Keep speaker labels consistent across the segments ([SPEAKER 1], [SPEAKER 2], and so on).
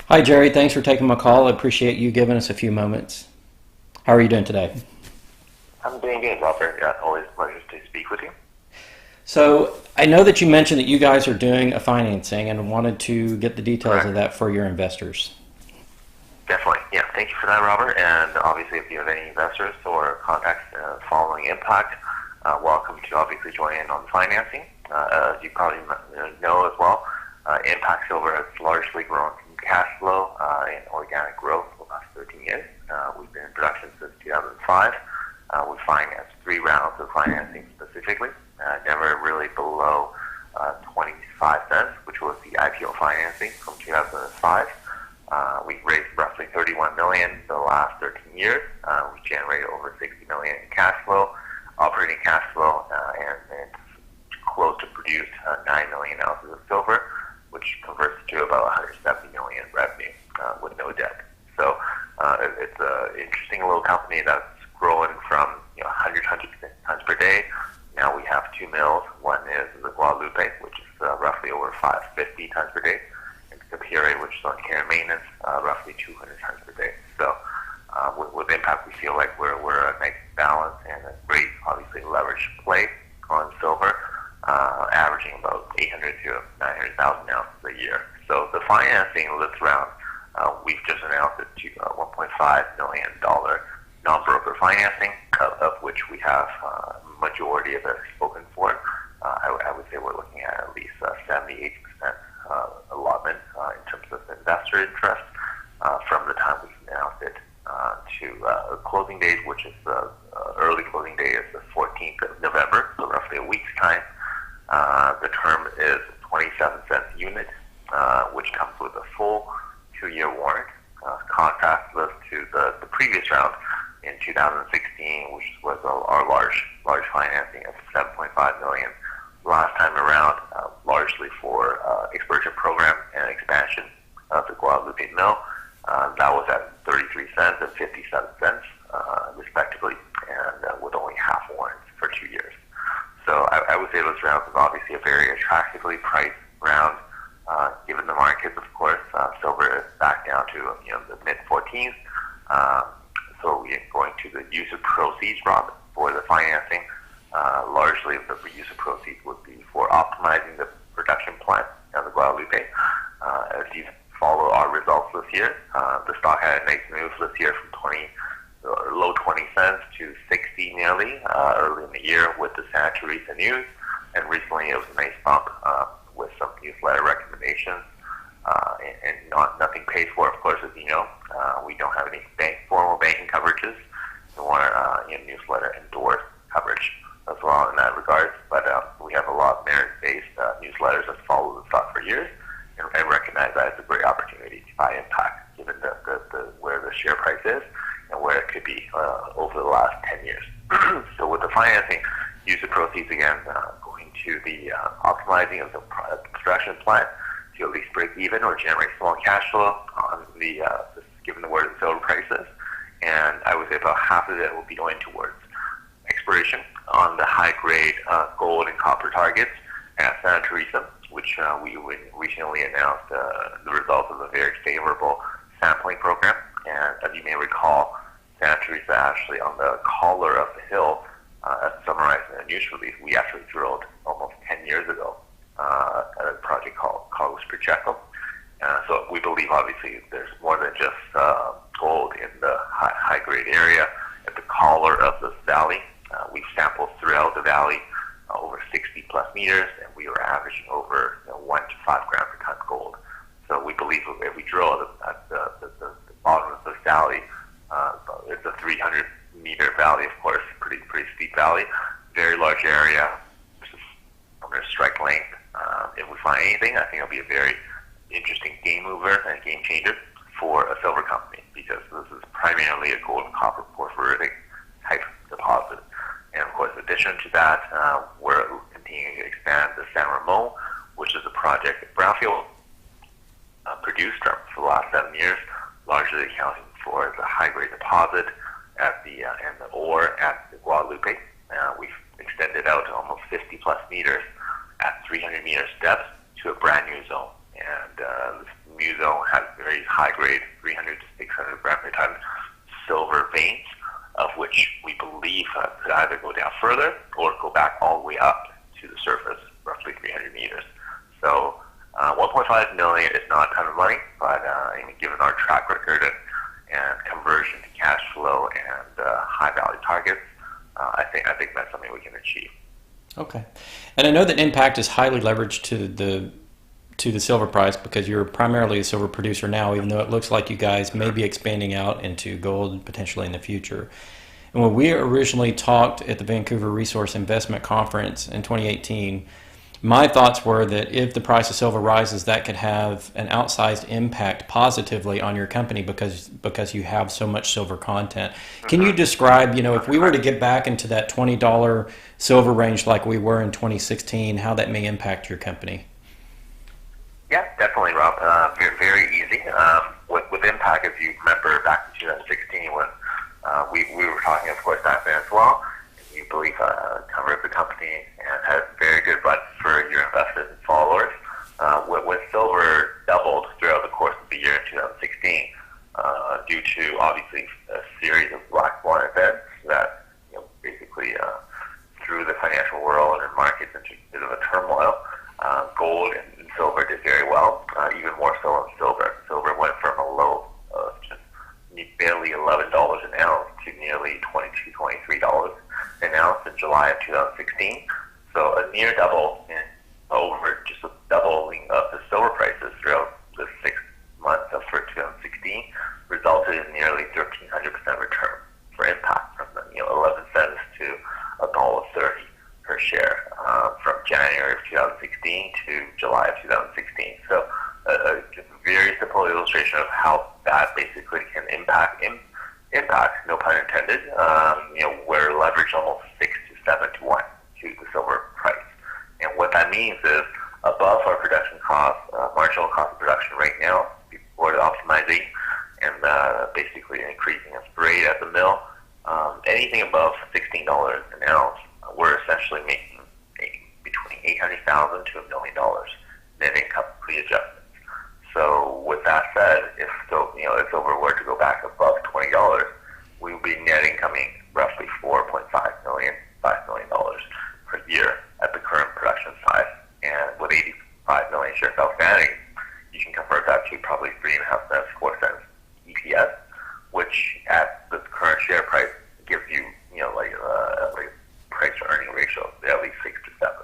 [SPEAKER 1] Hi, Jerry. Thanks for taking my call. I appreciate you giving us a few moments. How are you doing today?
[SPEAKER 2] I'm doing good, Robert. Yeah, always a pleasure to speak with you.
[SPEAKER 1] So, I know that you mentioned that you guys are doing a financing and wanted to get the details of
[SPEAKER 2] Correct.
[SPEAKER 1] that for your investors.
[SPEAKER 2] Definitely. Yeah, thank you for that, Robert. And obviously, if you have any investors or contacts following Impact, welcome to obviously join in on the financing. As you probably know as well, Impact Silver has largely grown from cash flow and organic growth for the last 13 years. We've been in production since 2005. We financed 3 rounds of financing specifically, never really below 25 cents, which was the IPO financing from 2005. We've raised roughly 31 million the last 13 years. We generated over 60 million in cash flow, operating cash flow, and close to produced 9 million ounces of silver, which converts to about 170 million revenue with no debt. So it's an interesting little company that's growing from 100 tons per day. Now we have 2 mills. One is the Guadalupe, which is roughly over 550 tons per day, and Capire, which is on care and maintenance, roughly 200 tons per day. So with Impact, we feel like we're a nice balance and a great, obviously, leverage play on silver, averaging about 800 to 900,000 ounces a year. So the financing this round, we've just announced it to $1.5 million non-broker financing, of which we have majority of it spoken for. I would say we're looking at least 70-80% allotment in terms of investor interest from the time we've announced it to closing date, which is early closing date is the 14th of November, so roughly a week's time. The term is 27 cents a unit, which comes with a full 2-year warrant. Contrast this to the previous round in 2016, which was our large financing of 7.5 million. Last time around, largely for exploration program and expansion of the Guadalupe mill. That was at 33 cents and 57 cents, respectively, and with only half warrants for 2 years. So I would say this round is obviously a very attractively priced round, given the markets, of course. Silver is back down to the mid 14s. So we are going to the use of proceeds, Rob, for the financing. Largely, the use of proceeds would be for optimizing the production plant at the Guadalupe. As you follow our results this year, the stock had a nice move this year from low 20 cents to 60 nearly early in the year with the Santa Teresa news, and recently it was a nice bump with some newsletter recommendations. And nothing paid for, of course, as you know. We don't have any formal banking coverages, nor newsletter endorsed coverage as well in that regard. But we have a lot of merit-based newsletters that follow the stock for years, and recognize that as a great opportunity to buy Impact, given where the share price is and where it could be over the last 10 years. So with the financing, use of proceeds again, going to the optimizing of the production plant to at least break even or generate small cash flow on given where the silver price is. And I would say about half of it will be going towards exploration on the high-grade gold and copper targets at Santa Teresa, which we recently announced the results of a very favorable sampling program. And as you may recall, Santa Teresa actually on the collar of the hill, as summarized in a news release, we actually drilled almost 10 years ago at a project called Carlos Pacheco. So we believe obviously there's more than just gold in the high-grade area at the collar of this valley. We've sampled throughout the valley over 60 plus meters, and we were averaging over 1 to 5 grams per ton gold. So we believe if we drill at the bottom of this valley, it's a 300-meter valley, of course, pretty steep valley, very large area, under strike length. If we find anything, I think it'll be a very interesting game mover and game changer for a silver company, because this is primarily a gold and copper porphyritic type deposit. And of course, in addition to that, we're continuing to expand the San Ramon, which is a project that Brownfield produced for the last 7 years, largely accounting for the high-grade deposit at and the ore at the Guadalupe. We've extended out to almost 50 plus meters at 300 meters depth to a brand new zone. And this new zone has very high grade, 300 to 600 gram per ton silver veins, of which we believe could either go down further or go back all the way up to the surface, roughly 300 meters. So 1.5 million is not a ton of money, but given our track record and conversion to cash flow and high value targets, I think that's something we can achieve.
[SPEAKER 1] Okay, and I know that Impact is highly leveraged to the silver price because you're primarily a silver producer now, even though it looks like you guys may be expanding out into gold potentially in the future. And when we originally talked at the Vancouver Resource Investment Conference in 2018, my thoughts were that if the price of silver rises, that could have an outsized impact positively on your company because you have so much silver content. Can you describe, if we were to get back into that $20 silver range like we were in 2016, how that may impact your company?
[SPEAKER 2] Yeah, definitely, Rob. Very, very easy. With Impact, if you remember back in 2016 when we were talking, of course, back then as well, you believe covered the company and had very good run for your investors and followers. When silver doubled throughout the course of the year in 2016, due to obviously a series of black swan events that basically threw the financial world and markets into a bit of a turmoil, gold and silver did very well, even more so on silver. Silver went from a low of just barely $11 an ounce to nearly $22, $23 an ounce in July of 2016. So a near double in over just a doubling of the silver prices throughout the 6 months of 2016 resulted in nearly 1,300% return for Impact from 11 cents to $1.30 per share from January of 2016 to July of 2016. So just a very simple illustration of how that basically can impact, no pun intended. We're leveraged almost 6 to 7 to 1 to the silver price. And what that means is above our production cost, marginal cost of production right now, before the optimizing and basically increasing its rate at the mill, anything above $16 an ounce, we're essentially making between $800,000 to $1 million net income pre-adjustments. So with that said, if silver were to go back above $20, we would be net incoming roughly $4.5 million, $5 million per year at the current production size. And with 85 million shares outstanding, you can convert that to probably 3.5 cents, 4 cents EPS, which at the current share price gives you, like price to earning ratio of at least 6 to 7.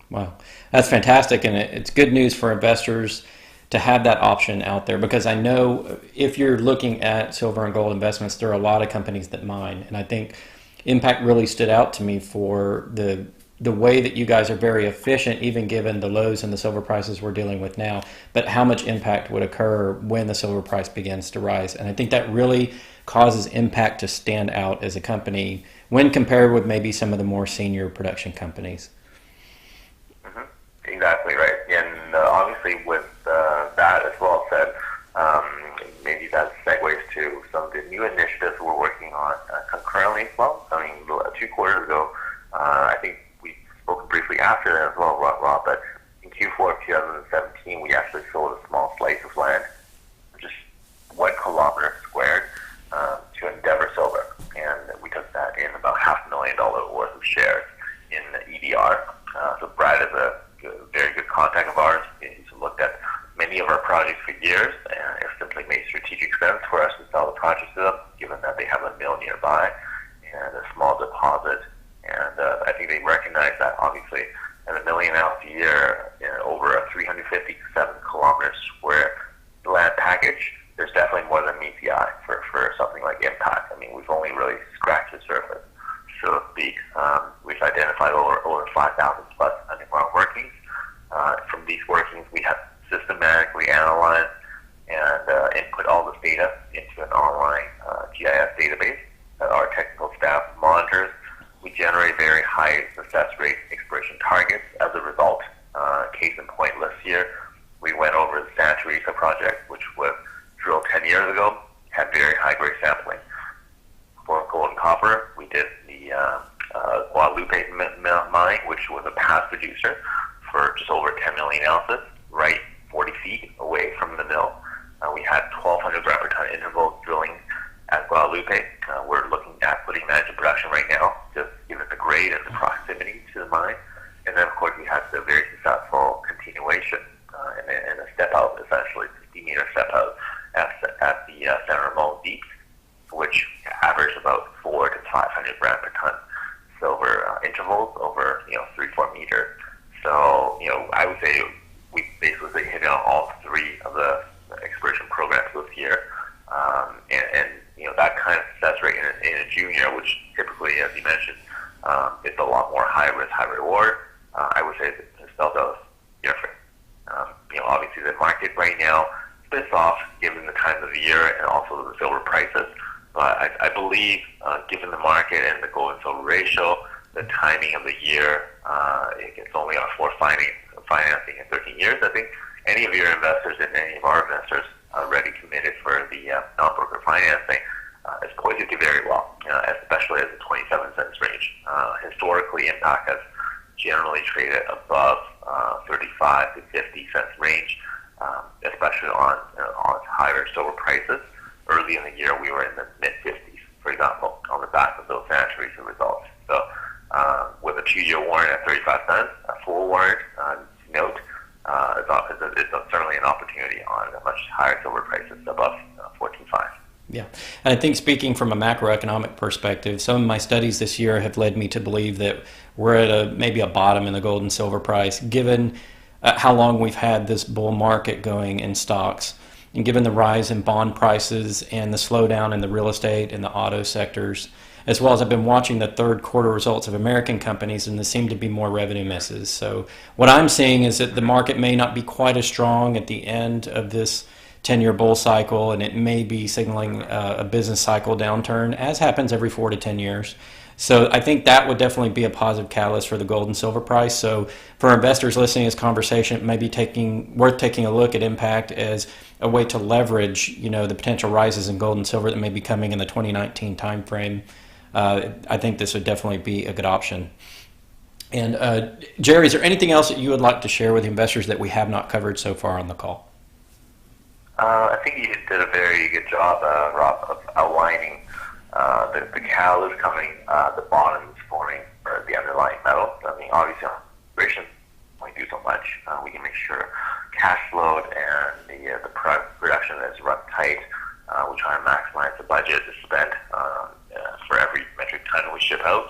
[SPEAKER 1] Wow, that's fantastic, and it's good news for investors to have that option out there, because I know if you're looking at silver and gold investments, there are a lot of companies that mine, and I think Impact really stood out to me for the way that you guys are very efficient, even given the lows in the silver prices we're dealing with now, but how much impact would occur when the silver price begins to rise. And I think that really causes Impact to stand out as a company when compared with maybe some of the more senior production companies.
[SPEAKER 2] Mm-hmm. Exactly right. And obviously with that as well said, maybe that segues to some of the new initiatives we're working on concurrently as well. 2 quarters ago, I think we spoke briefly after that as well, Rob, but in Q4 of 2017, we actually sold a small slice of land, just 1 kilometer squared, to Endeavor Silver, and we took that in about $500,000 worth of shares in EDR. So Brad is a very good contact of ours. He's looked at many of our projects for years, and it simply made strategic sense for us to sell the projects to them, given that they have a mill nearby and a small deposit. And I think they recognize that obviously at $1 million ounce a year, over a 350 to 7 kilometer square land package, there's definitely more than meets the eye for something like Impact. I mean, we've only really scratched the surface, so to speak. We've identified over 5,000 plus underground workings. From these workings, we have systematically analyzed and input all this data into an online GIS database that our technical staff monitors. We generate very high success rate exploration targets as a result. Case in point, this year, we went over the Santa Teresa project, which was drilled 10 years ago, had very high grade sampling. For gold and copper, we did the Guadalupe mine, which was a past producer for just over 10 million ounces, right 40 feet away from the mill. 1,200 gram per ton interval drilling at Guadalupe. We're looking at putting that into production right now, just given the grade and the proximity to the mine. And then, of course, we had the very successful continuation and a step out, essentially 50-meter step out at the San Ramon Deeps, which averaged about 400 to 500 gram per ton silver intervals over 3-4 meters. So I would say we basically hit on all three of the exploration programs this year, and that kind of success rate in a junior, which typically, as you mentioned, it's a lot more high risk, high reward. I would say it spells out different. Obviously the market right now is a bit soft given the time of the year and also the silver prices. But I believe, given the market and the gold and silver ratio, the timing of the year, it's only our fourth financing in 13 years. I think any of your investors and any of our investors already committed for the non-broker financing is poised to do very well, especially at the 27 cents range. Historically, Impact has generally traded above 35 to 50 cents range, especially on higher silver prices. Early in the year, we were in the mid-50s, for example, on the back of those financial recent results. So with a 2-year warrant at 35 cents, a full warrant note, it's certainly an opportunity on much higher silver prices above 14.5.
[SPEAKER 1] Yeah, and I think speaking from a macroeconomic perspective, some of my studies this year have led me to believe that we're at maybe a bottom in the gold and silver price, given how long we've had this bull market going in stocks, and given the rise in bond prices and the slowdown in the real estate and the auto sectors, as well as I've been watching the third quarter results of American companies, and there seem to be more revenue misses. So what I'm seeing is that the market may not be quite as strong at the end of this 10-year bull cycle, and it may be signaling a business cycle downturn, as happens every 4 to 10 years. So I think that would definitely be a positive catalyst for the gold and silver price. So for investors listening to this conversation, it may be worth taking a look at Impact as a way to leverage, the potential rises in gold and silver that may be coming in the 2019 timeframe. I think this would definitely be a good option. And Jerry, is there anything else that you would like to share with investors that we have not covered so far on the call?
[SPEAKER 2] I think you did a very good job, Rob, of outlining the catalyst coming, the bottoms forming for the underlying metals. I mean, obviously, operations only do so much. We can make sure cash flow and the production is run tight. We try and maximize the budget to spend for every metric ton we ship out.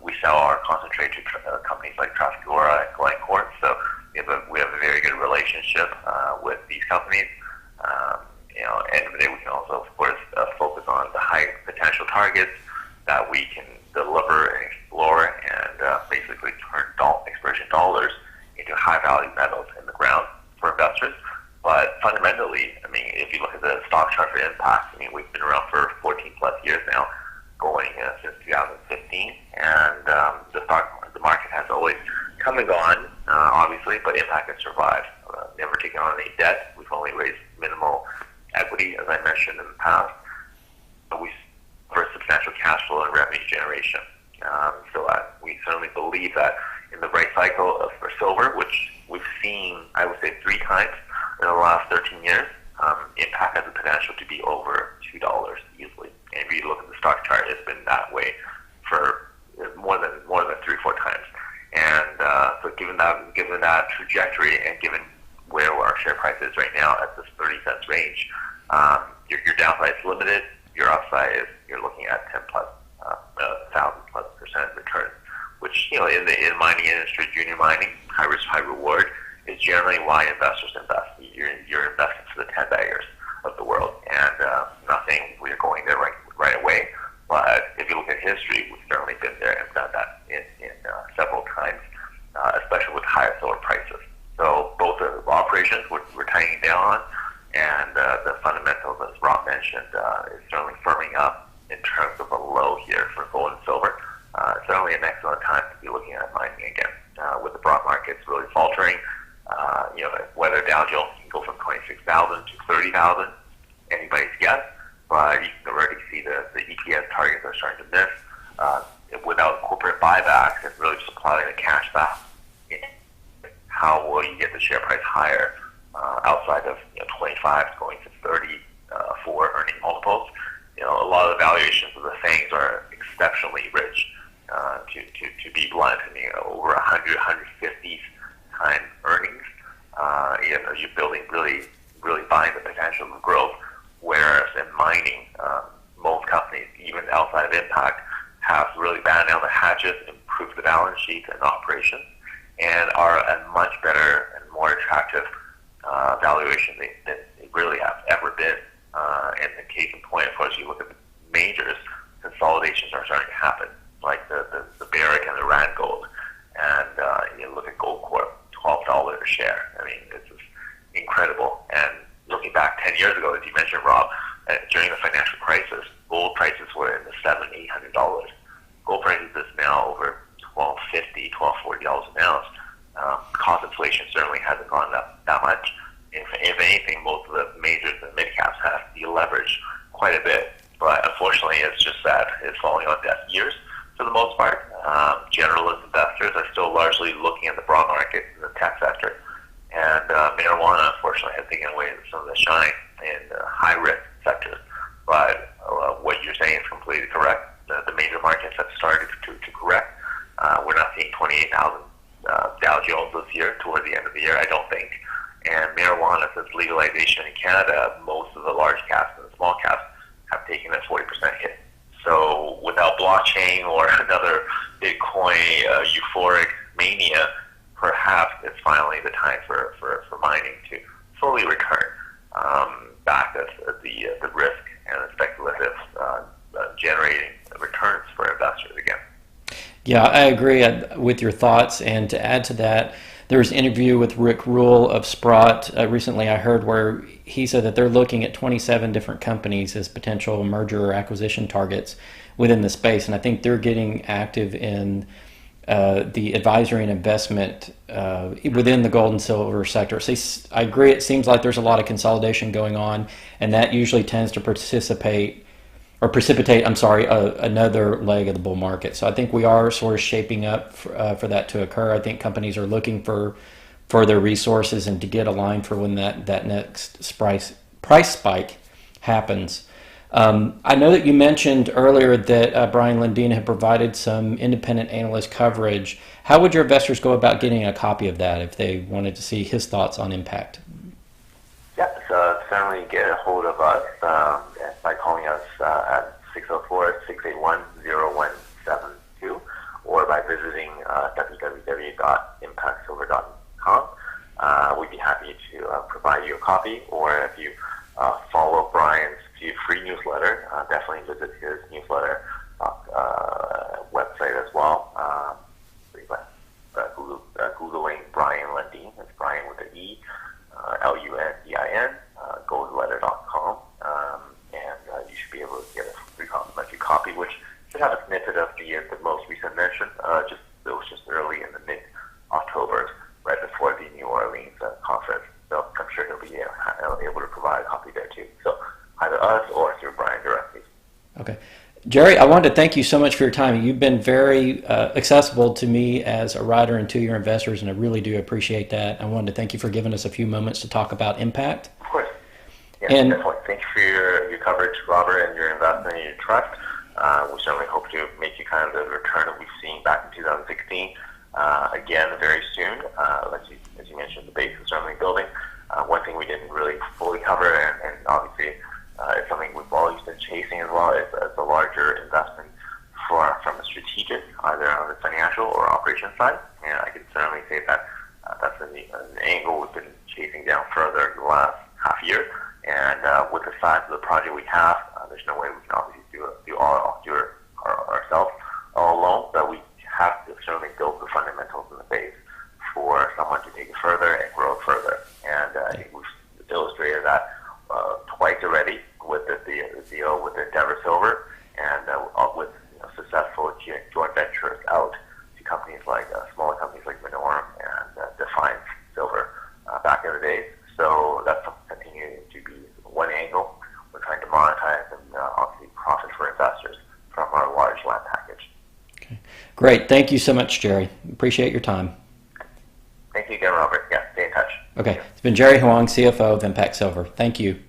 [SPEAKER 2] We sell our concentrate to companies like Trafigura and Glencore, so we have a very good relationship with these companies. End of the day, we can also, of course, focus on the high potential targets that we can deliver and explore and basically turn exploration dollars into high value metals in the ground for investors. But fundamentally, I mean, if you look at the stock chart for Impact, I mean, we've been around for 14 plus years now, going since 2015, and the market has always come and gone, obviously, but Impact has survived. Never taken on any debt. We've only raised minimal equity, as I mentioned in the past. But we for substantial cash flow and revenue generation. So we certainly believe that in the right cycle for silver, which we've seen, I would say, 3 times in the last 13 years, Impact has the potential to be over $2 easily. And if you look at the stock chart, it's been that way for more than 3 or 4 times. And so given that trajectory and given where our share price is right now at this 30 cents range, your downside is limited. Your upside is you're looking at 10 plus, 1,000+% return, which in the mining industry, junior mining, high risk, high reward is generally why investors invest. You're investing to the 10 baggers of the world, and not saying we're going there right away, but if you look at history, we've certainly been there and done that in several times, especially with higher silver prices. So both the operations we're tightening down on, and the fundamentals, as Rob mentioned, is certainly firming up in terms of a low here for gold and silver. It's certainly an excellent time to be looking at mining again. With the broad markets really faltering, whether Dow Jones can go from 26,000 to 30,000, anybody's guess, but you can already see the EPS targets are starting to miss. Without corporate buybacks and really just applying the cash back, how will you get the share price higher outside of 25 going to 30 a lot of the valuations of the things are exceptionally rich. To be blunt, I mean, over 100, 150 times earnings. You're building really buying the potential of growth. Whereas in mining, most companies, even outside of impact, have really battened down the hatches, improved the balance sheet and operations, and are a much better and more attractive valuation than they really have ever been. And the case in point, of course, you look at the majors, consolidations are starting to happen, like the Barrick and the Randgold. And you look at Gold Corp, $12 a share. I mean, this is incredible. And looking back 10 years ago, as you mentioned, Rob, during the financial crisis, gold prices were in the $700, $800. Gold prices is now over $1250, $1240 an ounce. Cost inflation certainly hasn't gone up that much. If anything, most of the majors and mid caps have deleveraged quite a bit. But unfortunately, it's just that it's falling on deaf ears for the most part. Generalist investors are still largely looking at the broad market in the tech sector. And marijuana, unfortunately, has taken away some of the shine in high-risk sectors. But what you're saying is completely correct. The major markets have started to correct. We're not seeing 28,000 Dow Jones this year, toward the end of the year, I don't think. And marijuana, since legalization in Canada, most of the large caps and the small caps have taken a 40% hit. So without blockchain or another Bitcoin euphoric mania, perhaps it's finally the time for mining to fully return back as the risk and the speculative generating returns for investors again.
[SPEAKER 1] Yeah, I agree with your thoughts. And to add to that, there was an interview with Rick Rule of Sprott recently I heard where he said that they're looking at 27 different companies as potential merger or acquisition targets within the space. And I think they're getting active in the advisory and investment within the gold and silver sector. So I agree, it seems like there's a lot of consolidation going on, and that usually tends to precipitate another leg of the bull market. So I think we are sort of shaping up for that to occur. I think companies are looking for further resources and to get aligned for when that next price spike happens. I know that you mentioned earlier that Brian Lundin had provided some independent analyst coverage. How would your investors go about getting a copy of that if they wanted to see his thoughts on impact?
[SPEAKER 2] Yeah, so certainly get a hold of us by calling us at 604-681-0172 or by visiting www.impactsilver.com. We'd be happy to provide you a copy, or if you follow Brian's free newsletter, definitely visit his newsletter website as well. Googling Brian Lundin, that's Brian with an E, Lundin, goldletter.com, and you should be able to get a free complimentary copy, which should have a snippet of the most recent mention. It was just early in the mid-October, right before the New Orleans conference. So I'm sure he'll be able to provide a copy there too. So either us or through Brian directly.
[SPEAKER 1] Okay. Jerry, I wanted to thank you so much for your time. You've been very accessible to me as a writer and to your investors, and I really do appreciate that. I wanted to thank you for giving us a few moments to talk about impact.
[SPEAKER 2] Of course. Yes,
[SPEAKER 1] and
[SPEAKER 2] definitely. Thank you for your coverage, Robert, and your investment and your trust. We certainly hope to make you kind of the return that we've seen back in 2016 again very soon. As you mentioned, the base is certainly building. One thing we didn't really fully cover, and obviously it's something we've always been chasing as well, is a larger investment from a strategic, either on the financial or operation side. And I can certainly say that that's an angle we've been chasing down further in the last half year. And with the size of the project we have, there's no way we can obviously do it ourselves all alone, but we have to certainly build the fundamentals in the base for someone to take it further and grow it further. And I think we've illustrated that twice already with the deal with Endeavor Silver, and with successful joint ventures out to companies like smaller companies like Minorum and Defiance Silver back in the days. So that's continuing to be one angle. We're trying to monetize and obviously profit for investors from our large land package.
[SPEAKER 1] Okay. Great. Thank you so much, Jerry. Appreciate your time.
[SPEAKER 2] Thank you again, Robert. Yeah, stay in touch.
[SPEAKER 1] Okay. It's been Jerry Huang, CFO of Impact Silver. Thank you.